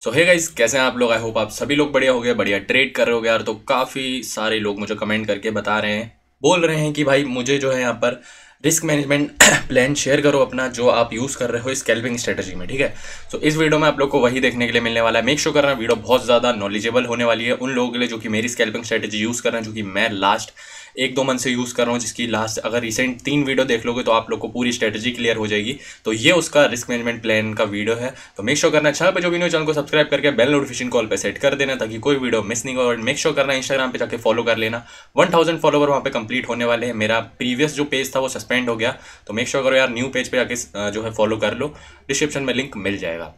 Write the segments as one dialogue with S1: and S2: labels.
S1: सो hey guys, कैसे हैं आप लोग। आई होप आप सभी लोग बढ़िया हो गए, बढ़िया ट्रेड कर रहे हो यार। तो काफ़ी सारे लोग मुझे कमेंट करके बता रहे हैं, बोल रहे हैं कि भाई मुझे जो है यहाँ पर रिस्क मैनेजमेंट प्लान शेयर करो अपना, जो आप यूज़ कर रहे हो स्कैल्पिंग स्ट्रेटजी में। ठीक है, तो इस वीडियो में आप लोग को वही देखने के लिए मिलने वाला है। मेक श्योर करना वीडियो बहुत ज़्यादा नॉलेजेबल होने वाली है उन लोगों के लिए जो कि मेरी स्कैल्पिंग स्ट्रेटजी यूज़ कर रहे हैं, जो कि मैं लास्ट 1-2 मंथ से यूज़ कर रहा हूँ, जिसकी लास्ट अगर रिसेंट 3 वीडियो देख लोगे तो आप लोग को पूरी स्ट्रेटजी क्लियर हो जाएगी। तो ये उसका रिस्क मैनेजमेंट प्लान का वीडियो है। तो मेक श्योर करना चैनल पे जो भी न्यू चैनल को सब्सक्राइब करके बेल नोटिफिकेशन कॉल पे सेट कर देना, ताकि कोई वीडियो मिस नहीं हो। और मेक श्योर करना इंस्टाग्राम पे जाके फॉलो कर लेना। 1000 फॉलोवर वहाँ पे कंप्लीट होने वाले हैं। मेरा प्रीवियस जो पेज था वो सस्पेंड हो गया, तो मेक श्योर करो यार न्यू पेज पे जाके जो है फॉलो कर लो। डिस्क्रिप्शन में लिंक मिल जाएगा।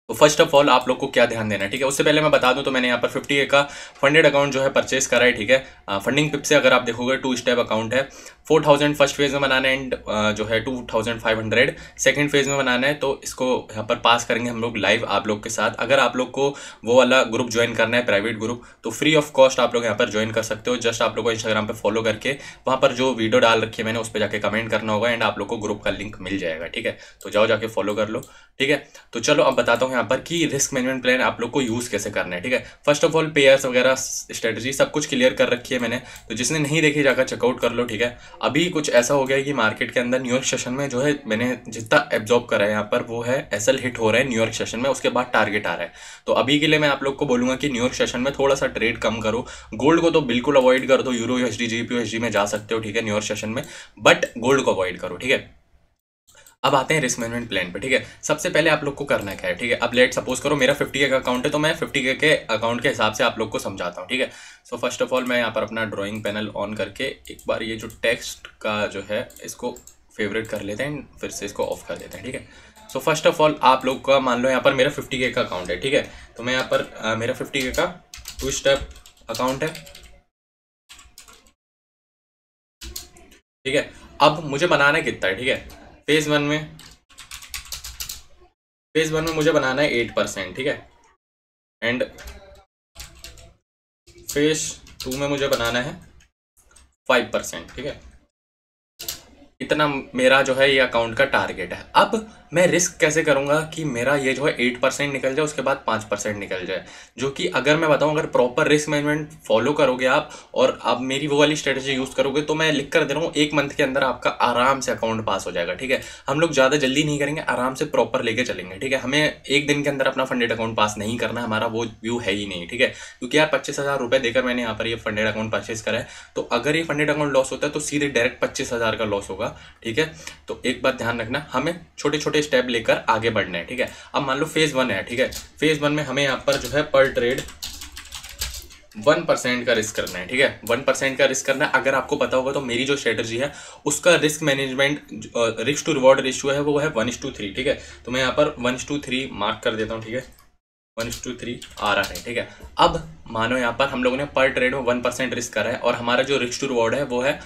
S1: तो फर्स्ट ऑफ ऑल आप लोग को क्या ध्यान देना है, ठीक है। उससे पहले मैं बता दूं तो मैंने यहाँ पर 50K का फंडेड अकाउंट जो है परचेस करा है, ठीक है। फंडिंग पिप से अगर आप देखोगे 2 स्टेप अकाउंट है। 4000 फर्स्ट फेज में बनाना है एंड जो है 2500 सेकंड फेज में बनाना है। तो इसको यहाँ पर पास करेंगे हम लोग लाइव आप लोग के साथ। अगर आप लोग को वो वाला ग्रुप ज्वाइन करना है, प्राइवेट ग्रुप, तो फ्री ऑफ कॉस्ट आप लोग यहाँ पर ज्वाइन कर सकते हो। जस्ट आप लोग को इंस्टाग्राम पे फॉलो करके वहाँ पर जो वीडियो डाल रखी है मैंने उस पर जाके कमेंट करना होगा एंड आप लोग को ग्रुप का लिंक मिल जाएगा, ठीक है। तो जाओ जाके फॉलो कर लो, ठीक है। तो चलो अब बताता हूँ यहाँ पर कि रिस्क मैनेजमेंट प्लान आप लोग को यूज़ कैसे करना है, ठीक है। फर्स्ट ऑफ ऑल पेयर्स वगैरह स्ट्रेटजी सब कुछ क्लियर कर रखी है मैंने, तो जिसने नहीं देखी जाकर चेकआउट कर लो, ठीक है। अभी कुछ ऐसा हो गया है कि मार्केट के अंदर न्यूयॉर्क सेशन में जो है मैंने जितना एब्जॉर्ब करा है यहाँ पर वो है एसएल हिट हो रहा है न्यूयॉर्क सेशन में, उसके बाद टारगेट आ रहा है। तो अभी के लिए मैं आप लोग को बोलूँगा कि न्यूयॉर्क सेशन में थोड़ा सा ट्रेड कम करो। गोल्ड को तो बिल्कुल अवॉइड कर दो, यूरो यूएसडी जीबीपी यूएसडी में जा सकते हो, ठीक है, न्यूयॉर्क सेशन में, बट गोल्ड को अवॉइड करो, ठीक है। अब आते हैं रिस्क मैनेजमेंट प्लान पे, ठीक है। सबसे पहले आप लोग को करना क्या है, ठीक है। अब लेट सपोज करो मेरा 50K का अकाउंट है, तो मैं 50K के अकाउंट के हिसाब से आप लोग को समझाता हूँ, ठीक है। सो फर्स्ट ऑफ ऑल मैं यहाँ पर अपना ड्राइंग पैनल ऑन करके एक बार ये जो टेक्स्ट का जो है इसको फेवरेट कर लेते हैं, फिर से इसको ऑफ कर देते हैं, ठीक है। सो फर्स्ट ऑफ ऑल आप लोग का मान लो यहाँ पर मेरा 50K का अकाउंट है, ठीक है। तो मैं यहाँ पर मेरा 50K का 2 स्टेप अकाउंट है, ठीक है। अब मुझे बनाना है कितना है, ठीक है। फेज वन में मुझे बनाना है 8%, ठीक है। एंड फेज 2 में मुझे बनाना है 5%, ठीक है। इतना मेरा जो है ये अकाउंट का टारगेट है। अब मैं रिस्क कैसे करूंगा कि मेरा ये जो है 8% निकल जाए, उसके बाद 5% निकल जाए, जो कि अगर मैं बताऊं अगर प्रॉपर रिस्क मैनेजमेंट फॉलो करोगे आप और आप मेरी वो वाली स्ट्रेटजी यूज करोगे, तो मैं लिख कर दे रहा हूँ 1 मंथ के अंदर आपका आराम से अकाउंट पास हो जाएगा, ठीक है। हम लोग ज़्यादा जल्दी नहीं करेंगे, आराम से प्रॉपर लेके चलेंगे, ठीक है। हमें 1 दिन के अंदर अपना फंडेड अकाउंट पास नहीं करना, हमारा वो व्यू है ही नहीं, ठीक है। क्योंकि यार 25,000 रुपये देकर मैंने यहाँ पर ये फंडेड अकाउंट परचेज करा है, तो अगर ये फंडेड अकाउंट लॉस होता है तो सीधे डायरेक्ट 25,000 का लॉस होगा, ठीक है। तो एक बात ध्यान रखना, हमें छोटे छोटे स्टेप लेकर आगे बढ़ना है, ठीक है। अब मान लो फेज 1 है, ठीक है। फेज 1 में हमें यहाँ पर जो है पर ट्रेड 1% का रिस्क करना है, ठीक है। 1% का रिस्क करना है। अगर आपको पता होगा तो मेरी जो स्ट्रेटजी है उसका risk management risk to reward ratio है वो है 1:3, ठीक है। तो मैं यहाँ पर 1:3 मार्क कर देता हूँ, ठीक है। 1:3 आ रहा है, ठीक है। अब मानो यहाँ पर हम लोगों ने पर ट्रेड में 1% रिस्क करा है और हमारा जो रिस्क टू रिवॉर्ड है वो है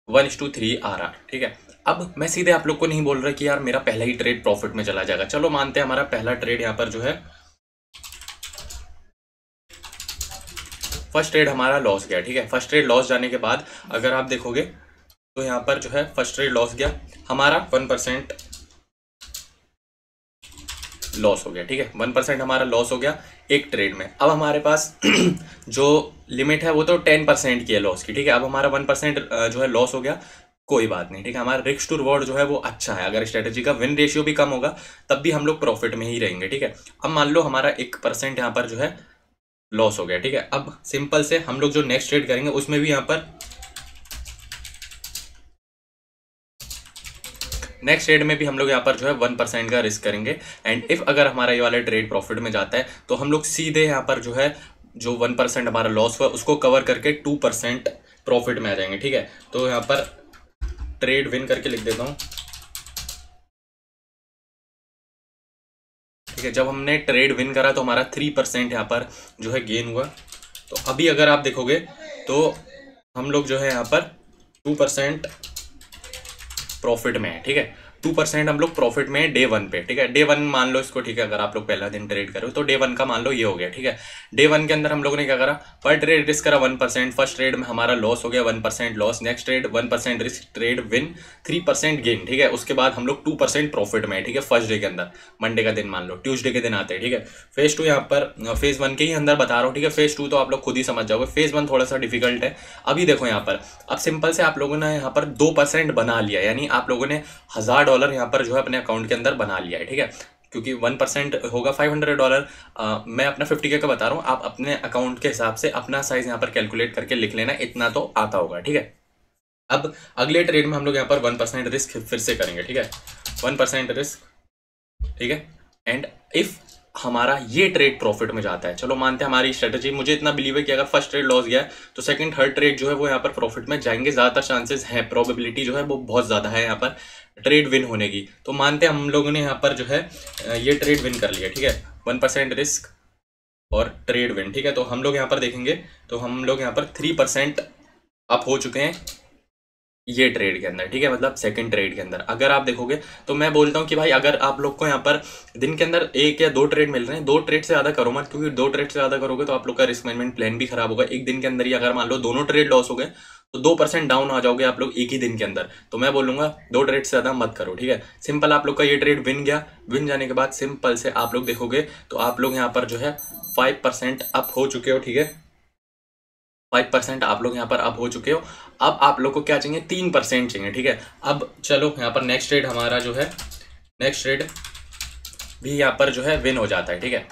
S1: 1:3 आ रहा है, ठीक है। अब मैं सीधे आप लोग को नहीं बोल रहा कि यार मेरा पहला ही ट्रेड प्रॉफिट में चला जाएगा। चलो मानते हैं हमारा पहला ट्रेड यहाँ पर जो है फर्स्ट ट्रेड हमारा लॉस गया, ठीक है। फर्स्ट ट्रेड लॉस जाने के बाद अगर आप देखोगे तो यहाँ पर जो है फर्स्ट ट्रेड लॉस गया, हमारा 1% लॉस हो गया, ठीक है। 1% हमारा लॉस हो गया एक ट्रेड में। अब हमारे पास जो लिमिट है वो तो 10% की है लॉस की, ठीक है। अब हमारा 1% जो है लॉस हो गया, कोई बात नहीं, ठीक है। हमारा रिस्क टू रिवॉर्ड जो है वो अच्छा है। अगर स्ट्रेटेजी का विन रेशियो भी कम होगा तब भी हम लोग प्रॉफिट में ही रहेंगे, ठीक है। अब मान लो हमारा 1% यहाँ पर जो है लॉस हो गया, ठीक है। अब सिंपल से हम लोग जो नेक्स्ट ट्रेड करेंगे उसमें भी यहाँ पर नेक्स्ट ट्रेड में भी हम लोग यहाँ पर जो है 1% का रिस्क करेंगे। एंड इफ अगर हमारा ये वाला ट्रेड प्रॉफिट में जाता है तो हम लोग सीधे यहाँ पर जो है जो 1% हमारा लॉस हुआ उसको कवर करके 2% प्रॉफिट में आ जाएंगे, ठीक है। तो यहाँ पर ट्रेड विन करके लिख देता हूँ, ठीक है। जब हमने ट्रेड विन करा तो हमारा 3% यहाँ पर जो है गेन हुआ। तो अभी अगर आप देखोगे तो हम लोग जो है यहाँ पर 2% प्रॉफिट में है, ठीक है। 2% हम लोग प्रॉफिट में डे वन पे, ठीक है। डे वन मान लो इसको, ठीक है। अगर आप लोग पहला दिन ट्रेड करो तो डे वन का मान लो ये हो गया, ठीक है। डे वन के अंदर हम लोगों ने क्या करा, पर ट्रेड रिस्क करा 1%। फर्स्ट ट्रेड में हमारा लॉस हो गया 1% loss, next trade 1% risk, trade win 3% gain, ठीक है। उसके बाद हम लोग 2% प्रॉफिट में, ठीक है। फर्स्ट डे के अंदर, मंडे का दिन मान लो, ट्यूसडे के दिन आते हैं, ठीक है। फेज 2 यहाँ पर फेज 1 के ही अंदर बता रहा हूँ, ठीक है। फेज 2 तो आप लोग खुद ही समझ जाओगे, फेज 1 थोड़ा सा डिफिकल्ट है। अभी देखो यहाँ पर, अब सिंपल से आप लोगों ने यहाँ पर 2% बना लिया, यानी आप लोगों ने $1000 यहाँ पर जो है अपने अकाउंट के अंदर बना लिया है, ठीक है। क्योंकि 1% होगा $500। मैं अपना 50K का बता रहा हूँ, आप अपने अकाउंट के हिसाब से अपना साइज यहाँ पर कैलकुलेट करके लिख लेना, इतना तो आता होगा, ठीक है। अब अगले ट्रेड में हम लोग यहाँ पर 1% रिस्क फिर से करेंगे, ठीक है। 1% रिस्क, ठीक है। एंड इफ हमारा ये ट्रेड प्रॉफिट में जाता है, चलो मानते हैं हमारी स्ट्रेटजी, मुझे इतना बिलीव है कि अगर फर्स्ट ट्रेड लॉस गया है तो सेकंड थर्ड ट्रेड जो है वो यहाँ पर प्रॉफिट में जाएंगे, ज़्यादातर चांसेस हैं, प्रोबेबिलिटी जो है वो बहुत ज़्यादा है यहाँ पर ट्रेड विन होने की। तो मानते हैं हम लोगों ने यहाँ पर जो है ये ट्रेड विन कर लिया, ठीक है। 1% रिस्क और ट्रेड विन, ठीक है। तो हम लोग यहाँ पर देखेंगे तो हम लोग यहाँ पर 3% अप हो चुके हैं ये ट्रेड के अंदर, ठीक है। मतलब सेकंड ट्रेड के अंदर अगर आप देखोगे तो मैं बोलता हूँ कि भाई अगर आप लोग को यहाँ पर दिन के अंदर 1 या 2 ट्रेड मिल रहे हैं, 2 ट्रेड से ज़्यादा करो मत, क्योंकि 2 ट्रेड से ज़्यादा करोगे तो आप लोग का रिस्क मैनेजमेंट प्लान भी खराब होगा। एक दिन के अंदर ही अगर मान लो दोनों ट्रेड लॉस हो गए तो 2% डाउन आ जाओगे आप लोग एक ही दिन के अंदर। तो मैं बोलूँगा 2 ट्रेड से ज़्यादा मत करो, ठीक है। सिंपल आप लोग का ये ट्रेड विन गया, विन जाने के बाद सिंपल से आप लोग देखोगे तो आप लोग यहाँ पर जो है 5% अप हो चुके हो, ठीक है। 5% आप लोग यहाँ पर अप हो चुके हो। अब आप लोग को क्या चाहिए, 3% चाहिए, ठीक है। अब चलो यहाँ पर नेक्स्ट ट्रेड हमारा जो है, नेक्स्ट ट्रेड भी यहाँ पर जो है विन हो जाता है, ठीक है।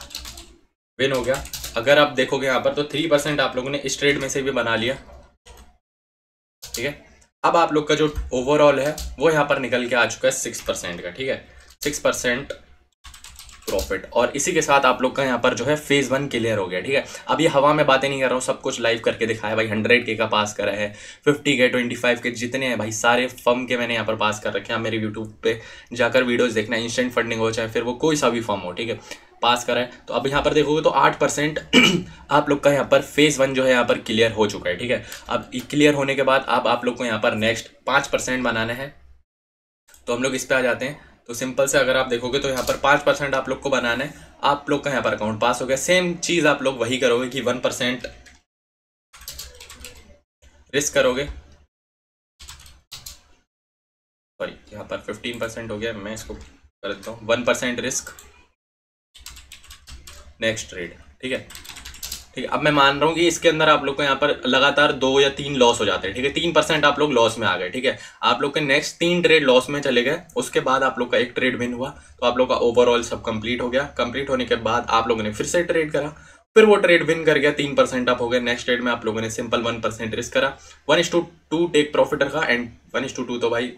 S1: विन हो गया, अगर आप देखोगे यहाँ पर तो 3% आप लोगों ने इस ट्रेड में से भी बना लिया, ठीक है। अब आप लोग का जो ओवरऑल है वो यहाँ पर निकल के आ चुका है 6% का, ठीक है। 6% प्रॉफिट, और इसी के साथ आप लोग का यहाँ पर जो है फेज 1 क्लियर हो गया, ठीक है। अब ये हवा में बातें नहीं कर रहा हूँ, सब कुछ लाइव करके दिखाया भाई। 100K का पास करा है, 50K 25K जितने हैं भाई सारे फर्म के मैंने यहाँ पर पास कर रखे हैं। मेरे यूट्यूब पे जाकर वीडियोस देखना, इंस्टेंट फंडिंग हो चाहे फिर वो कोई सा भी फर्म हो, ठीक है, पास करा है। तो अब यहाँ पर देखोगे तो 8% आप लोग का यहाँ पर फेज 1 जो है यहाँ पर क्लियर हो चुका है, ठीक है। अब क्लियर होने के बाद अब आप लोग को यहाँ पर नेक्स्ट 5% बनाना है। तो हम लोग इस पे आ जाते हैं। तो सिंपल से अगर आप देखोगे तो यहाँ पर 5% आप लोग को बनाना है, आप लोग का यहाँ पर अकाउंट पास हो गया। सेम चीज़ आप लोग वही करोगे कि 1% रिस्क करोगे, सॉरी यहाँ पर 15% हो गया, मैं इसको कर देता हूँ। 1% रिस्क, नेक्स्ट ट्रेड, ठीक है, ठीक है। अब मैं मान रहा हूँ कि इसके अंदर आप लोग को यहाँ पर लगातार 2 या 3 लॉस हो जाते हैं, ठीक है। 3% आप लोग लॉस में आ गए, ठीक है। आप लोग के नेक्स्ट 3 ट्रेड लॉस में चले गए, उसके बाद आप लोग का एक ट्रेड विन हुआ, तो आप लोग का ओवरऑल सब कंप्लीट हो गया। कंप्लीट होने के बाद आप लोगों ने फिर से ट्रेड करा, फिर वो ट्रेड विन कर गया, 3% अप हो गया। नेक्स्ट ट्रेड में आप लोगों ने सिंपल 1% रिस्क करा, 1:2 टेक प्रॉफिट रखा, एंड 1:2 तो भाई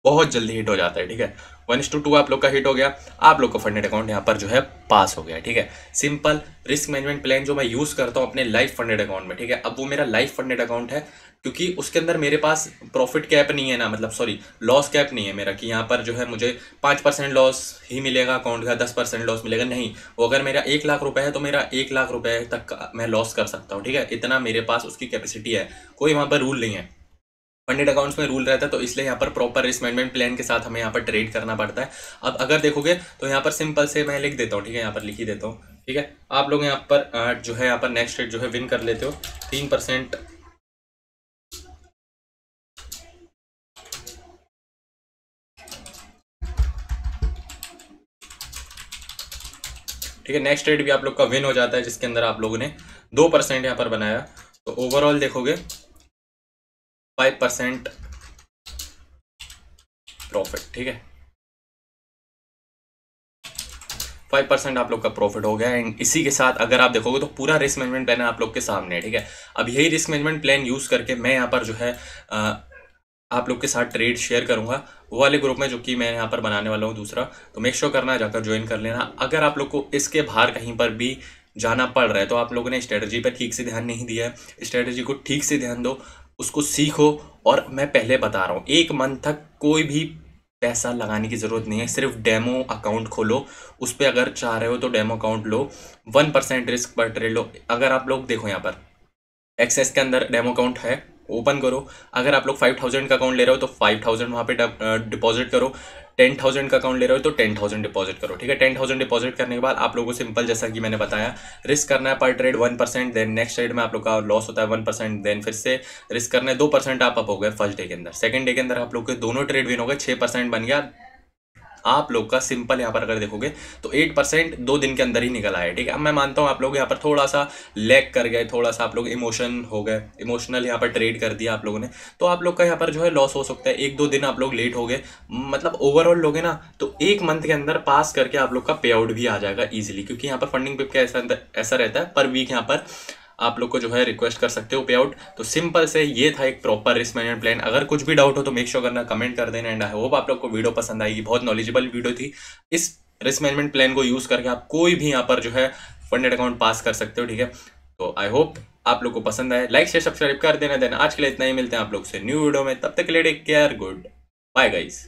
S1: बहुत जल्दी हिट हो जाता है, ठीक है। 1:2 आप लोग का हिट हो गया, आप लोग का फंडेड अकाउंट यहाँ पर जो है पास हो गया, ठीक है। सिंपल रिस्क मैनेजमेंट प्लान जो मैं यूज़ करता हूँ अपने लाइफ फंडेड अकाउंट में, ठीक है। अब वो मेरा लाइफ फंडेड अकाउंट है, क्योंकि उसके अंदर मेरे पास प्रॉफिट कैप नहीं है ना, मतलब सॉरी लॉस कैप नहीं है मेरा, कि यहाँ पर जो है मुझे 5% लॉस ही मिलेगा अकाउंट का, 10% लॉस मिलेगा, नहीं। वो अगर मेरा 1 लाख रुपए है तो मेरा 1 लाख रुपए तक का मैं लॉस कर सकता हूँ, ठीक है। इतना मेरे पास उसकी कैपेसिटी है, कोई वहाँ पर रूल नहीं है। फंडेड अकाउंट्स में रूल रहता है, तो इसलिए यहाँ पर प्रॉपर रिस्क मैनेजमेंट प्लान के साथ हमें यहाँ पर ट्रेड करना पड़ता है। अब अगर देखोगे तो यहाँ पर सिंपल से मैं लिख देता हूँ, ठीक है, यहाँ पर लिख ही देता हूँ, ठीक है। आप लोग यहाँ पर जो है यहाँ पर नेक्स्ट ट्रेड जो है विन कर लेते हो 3%, ठीक है। नेक्स्ट ट्रेड भी आप लोग का विन हो जाता है, जिसके अंदर आप लोगों ने 2% यहाँ पर बनाया। तो ओवरऑल देखोगे 5% प्रॉफिट, ठीक है। 5% आप लोग का प्रॉफिट हो गया, एंड इसी के साथ अगर आप देखोगे तो पूरा रिस्क मैनेजमेंट प्लान आप लोग के सामने है, ठीक है। अब यही रिस्क मैनेजमेंट प्लान यूज़ करके मैं यहाँ पर जो है आप लोग के साथ ट्रेड शेयर करूंगा, वो वाले ग्रुप में जो कि मैं यहाँ पर बनाने वाला हूँ दूसरा। तो मेक श्योर करना, जाकर ज्वाइन कर लेना। अगर आप लोग को इसके बाहर कहीं पर भी जाना पड़ रहा है तो आप लोगों ने स्ट्रेटजी पर ठीक से ध्यान नहीं दिया है, स्ट्रेटजी को ठीक से ध्यान दो, उसको सीखो। और मैं पहले बता रहा हूँ 1 मंथ तक कोई भी पैसा लगाने की ज़रूरत नहीं है, सिर्फ डेमो अकाउंट खोलो, उस पर अगर चाह रहे हो तो डेमो अकाउंट लो, 1% रिस्क पर ट्रेड लो। अगर आप लोग देखो यहाँ पर एक्सेस के अंदर डेमो अकाउंट है, ओपन करो। अगर आप लोग 5000 का अकाउंट ले रहे हो तो 5000 वहाँ पे डिपॉजिट करो। 10,000 का अकाउंट ले रहे हो तो 10,000 डिपॉजिट करो, ठीक है। 10,000 डिपॉजिट करने के बाद आप लोगों को सिंपल, जैसा कि मैंने बताया, रिस्क करना है पर ट्रेड 1%, देन नेक्स्ट ट्रेड में आप लोग का लॉस होता है 1%, देन फिर से रिस्क करना है 2%, आप अप हो गए फर्स्ट डे के अंदर। सेकंड डे के अंदर आप लोग के दोनों ट्रेड विन हो गए, 6% बन गया आप लोग का। सिंपल यहाँ पर अगर देखोगे तो 8% 2 दिन के अंदर ही निकल आया, ठीक है। अब मैं मानता हूँ आप लोग यहाँ पर थोड़ा सा लैग कर गए, थोड़ा सा आप लोग इमोशन हो गए, इमोशनल यहाँ पर ट्रेड कर दिया आप लोगों ने, तो आप लोग का यहाँ पर जो है लॉस हो सकता है। 1-2 दिन आप लोग लेट हो गए, मतलब ओवरऑल लोगे ना तो 1 मंथ के अंदर पास करके आप लोग का पे आउट भी आ जाएगा ईजिली, क्योंकि यहाँ पर फंडिंग पिप का ऐसा रहता है पर वीक यहाँ पर आप लोग को जो है रिक्वेस्ट कर सकते हो पे आउट। तो सिंपल से ये था एक प्रॉपर रिस्क मैनेजमेंट प्लान। अगर कुछ भी डाउट हो तो मेक श्योर करना, कमेंट कर देना। एंड आई होप आप लोग को वीडियो पसंद आएगी, बहुत नॉलेजेबल वीडियो थी। इस रिस्क मैनेजमेंट प्लान को यूज करके आप कोई भी यहाँ पर जो है फंडेड अकाउंट पास कर सकते हो, ठीक है। तो आई होप आप लोग को पसंद आए, लाइक शेयर सब्सक्राइब कर देना। देना आज के लिए इतना ही, मिलते हैं आप लोग से न्यू वीडियो में, तब तक के लिए take care, goodbye guys.